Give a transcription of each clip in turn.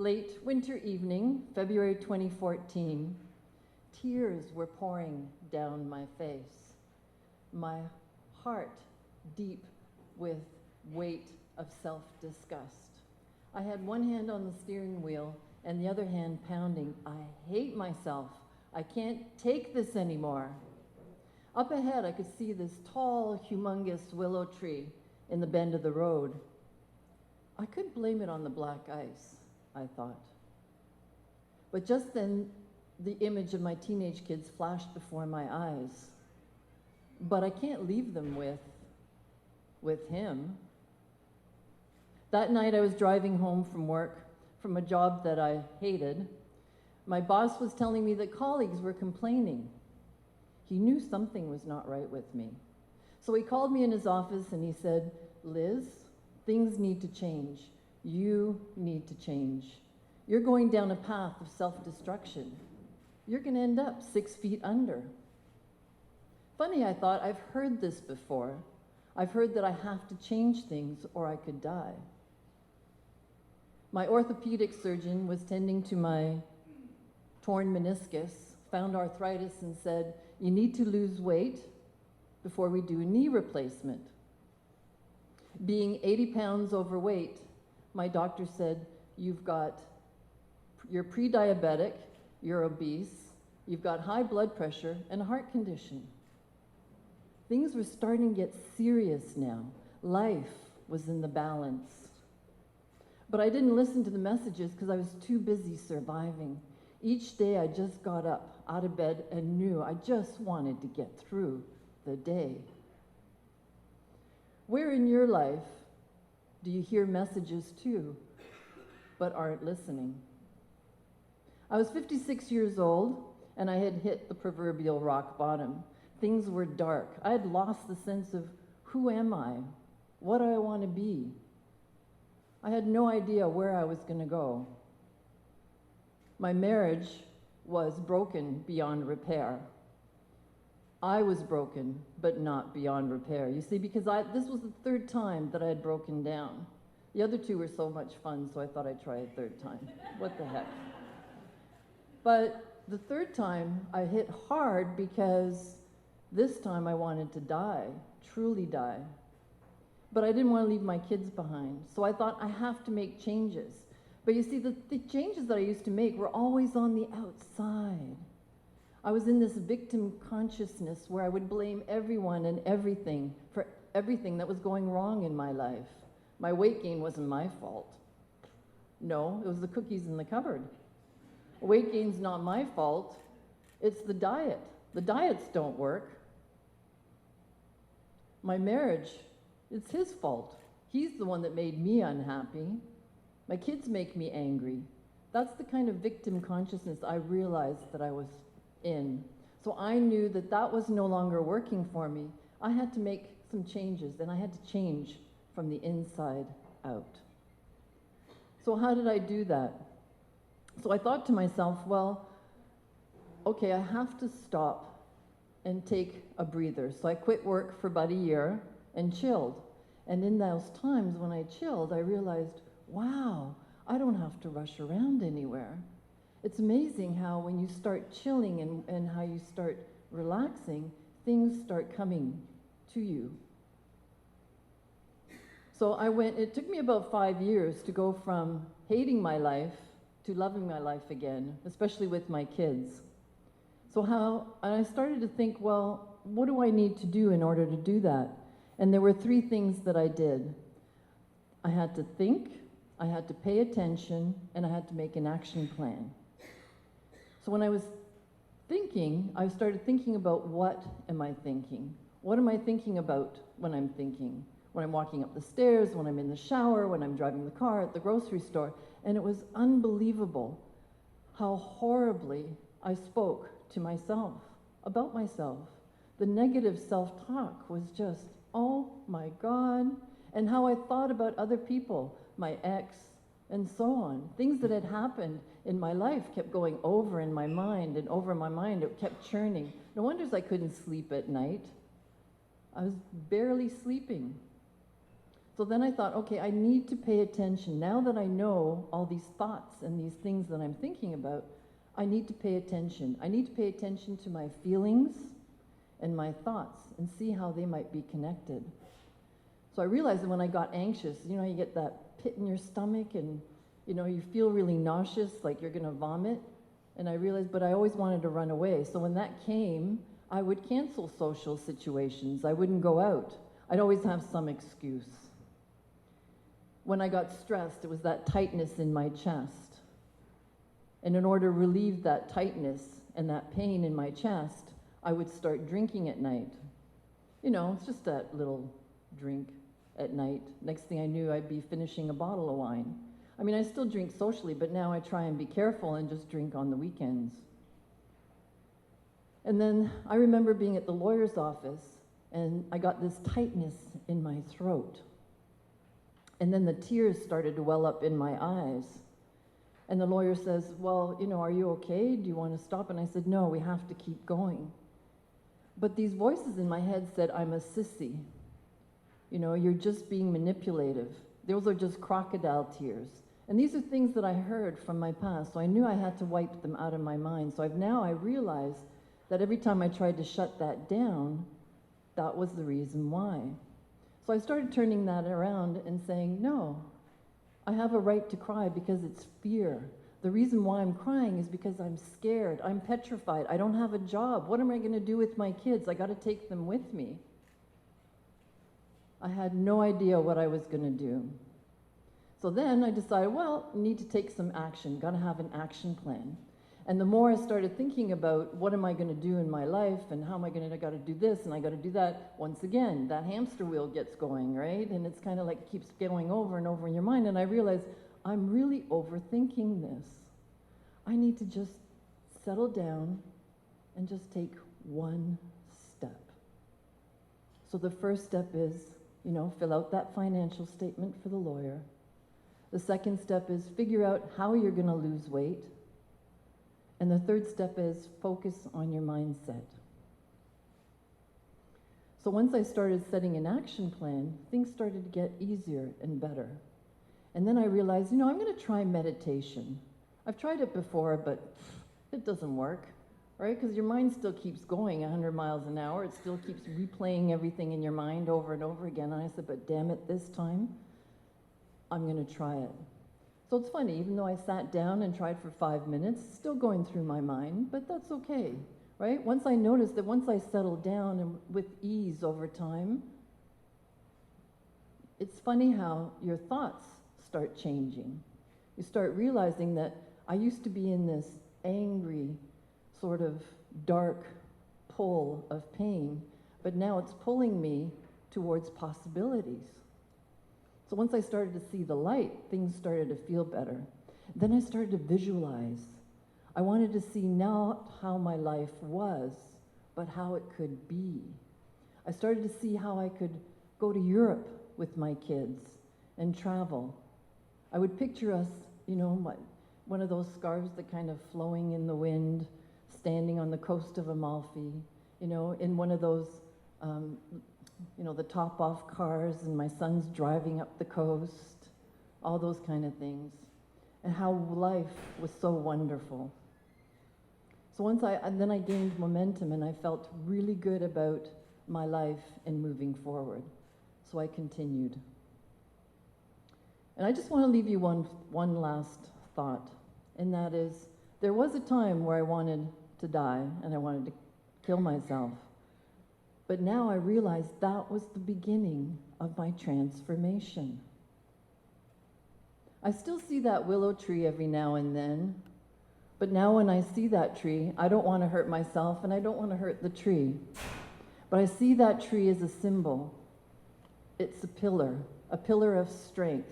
late winter evening, February 2014. Tears were pouring down my face. My heart deep with weight of self-disgust. I had one hand on the steering wheel and the other hand pounding. I hate myself. I can't take this anymore. Up ahead, I could see this tall, humongous willow tree in the bend of the road. I could blame it on the black ice, I thought. But just then, the image of my teenage kids flashed before my eyes. But I can't leave them with him. That night I was driving home from work, from a job that I hated. My boss was telling me that colleagues were complaining. He knew something was not right with me. So he called me in his office and he said, "Liz, things need to change. You need to change. You're going down a path of self-destruction. You're going to end up 6 feet under." Funny, I thought, I've heard this before. I've heard that I have to change things or I could die. My orthopedic surgeon was tending to my torn meniscus, found arthritis, and said, "You need to lose weight before we do a knee replacement." Being 80 pounds overweight, my doctor said, you're pre-diabetic, you're obese, you've got high blood pressure and a heart condition. Things were starting to get serious now. Life was in the balance. But I didn't listen to the messages because I was too busy surviving. Each day I just got up out of bed and knew I just wanted to get through the day. Where in your life do you hear messages too, but aren't listening? I was 56 years old, and I had hit the proverbial rock bottom. Things were dark. I had lost the sense of who am I? What do I want to be? I had no idea where I was going to go. My marriage was broken beyond repair. I was broken, but not beyond repair. You see, because this was the third time that I had broken down. The other two were so much fun, so I thought I'd try a third time. What the heck? But the third time, I hit hard because this time I wanted to die, truly die. But I didn't want to leave my kids behind, so I thought I have to make changes. But you see, the changes that I used to make were always on the outside. I was in this victim consciousness where I would blame everyone and everything for everything that was going wrong in my life. My weight gain wasn't my fault. No, it was the cookies in the cupboard. Weight gain's not my fault. It's the diet. The diets don't work. My marriage, it's his fault. He's the one that made me unhappy. My kids make me angry. That's the kind of victim consciousness I realized that I was in. So I knew that that was no longer working for me. I had to make some changes, and I had to change from the inside out. So how did I do that? So I thought to myself, well, okay, I have to stop and take a breather. So I quit work for about a year and chilled. And in those times when I chilled, I realized, wow, I don't have to rush around anywhere. It's amazing how when you start chilling and how you start relaxing, things start coming to you. So it took me about 5 years to go from hating my life to loving my life again, especially with my kids. And I started to think, well, what do I need to do in order to do that? And there were 3 things that I did. I had to think, I had to pay attention, and I had to make an action plan. So when I was thinking, I started thinking about what am I thinking? What am I thinking about when I'm thinking? When I'm walking up the stairs, when I'm in the shower, when I'm driving the car at the grocery store. And it was unbelievable how horribly I spoke to myself, about myself. The negative self-talk was just, oh my God. And how I thought about other people, my ex, and so on. Things that had happened in my life kept going over in my mind and over in my mind. It kept churning. No wonders I couldn't sleep at night. I was barely sleeping. So then I thought, okay, I need to pay attention. Now that I know all these thoughts and these things that I'm thinking about, I need to pay attention. I need to pay attention to my feelings and my thoughts and see how they might be connected. So I realized that when I got anxious, you get that pit in your stomach and, you feel really nauseous, like you're gonna vomit. And I realized, but I always wanted to run away. So when that came, I would cancel social situations. I wouldn't go out. I'd always have some excuse. When I got stressed, it was that tightness in my chest. And in order to relieve that tightness and that pain in my chest, I would start drinking at night. It's just that little drink at night. Next thing I knew, I'd be finishing a bottle of wine. I mean, I still drink socially, but now I try and be careful and just drink on the weekends. And then I remember being at the lawyer's office, and I got this tightness in my throat. And then the tears started to well up in my eyes. And the lawyer says, well, are you okay? Do you want to stop? And I said, no, we have to keep going. But these voices in my head said, I'm a sissy. You're just being manipulative. Those are just crocodile tears. And these are things that I heard from my past, so I knew I had to wipe them out of my mind. So I realize that every time I tried to shut that down, that was the reason why. So I started turning that around and saying, no, I have a right to cry because it's fear. The reason why I'm crying is because I'm scared. I'm petrified. I don't have a job. What am I going to do with my kids? I got to take them with me. I had no idea what I was going to do. So then I decided, well, I need to take some action. Got to have an action plan. And the more I started thinking about what am I going to do in my life and how am I going to, got to do this and I got to do that, once again, that hamster wheel gets going, right? And it's kind of like keeps going over and over in your mind. And I realized I'm really overthinking this. I need to just settle down and just take one step. So the first step is, fill out that financial statement for the lawyer. The second step is figure out how you're going to lose weight. And the third step is focus on your mindset. So once I started setting an action plan, things started to get easier and better. And then I realized, I'm going to try meditation. I've tried it before, but it doesn't work, right? Because your mind still keeps going 100 miles an hour. It still keeps replaying everything in your mind over and over again. And I said, but damn it, this time, I'm going to try it. So it's funny, even though I sat down and tried for 5 minutes, still going through my mind, but that's okay, right? Once I noticed that once I settled down and with ease over time, it's funny how your thoughts start changing. You start realizing that I used to be in this angry, sort of dark pull of pain, but now it's pulling me towards possibilities. So once I started to see the light, things started to feel better. Then I started to visualize. I wanted to see not how my life was, but how it could be. I started to see how I could go to Europe with my kids and travel. I would picture us, one of those scarves that kind of flowing in the wind, standing on the coast of Amalfi, in one of those the top-off cars, and my son's driving up the coast, all those kind of things, and how life was so wonderful. So then I gained momentum, and I felt really good about my life and moving forward. So I continued. And I just want to leave you one last thought, and that is, there was a time where I wanted to die, and I wanted to kill myself. But now I realize that was the beginning of my transformation. I still see that willow tree every now and then, but now when I see that tree, I don't want to hurt myself and I don't want to hurt the tree. But I see that tree as a symbol. It's a pillar of strength.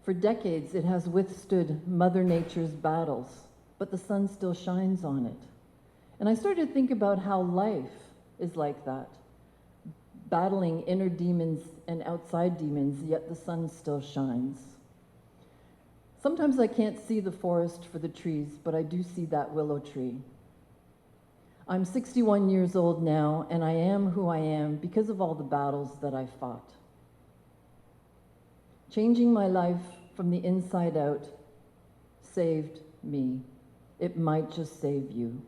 For decades, it has withstood Mother Nature's battles, but the sun still shines on it. And I started to think about how life is like that, battling inner demons and outside demons, yet the sun still shines. Sometimes I can't see the forest for the trees, but I do see that willow tree. I'm 61 years old now, and I am who I am because of all the battles that I fought. Changing my life from the inside out saved me. It might just save you.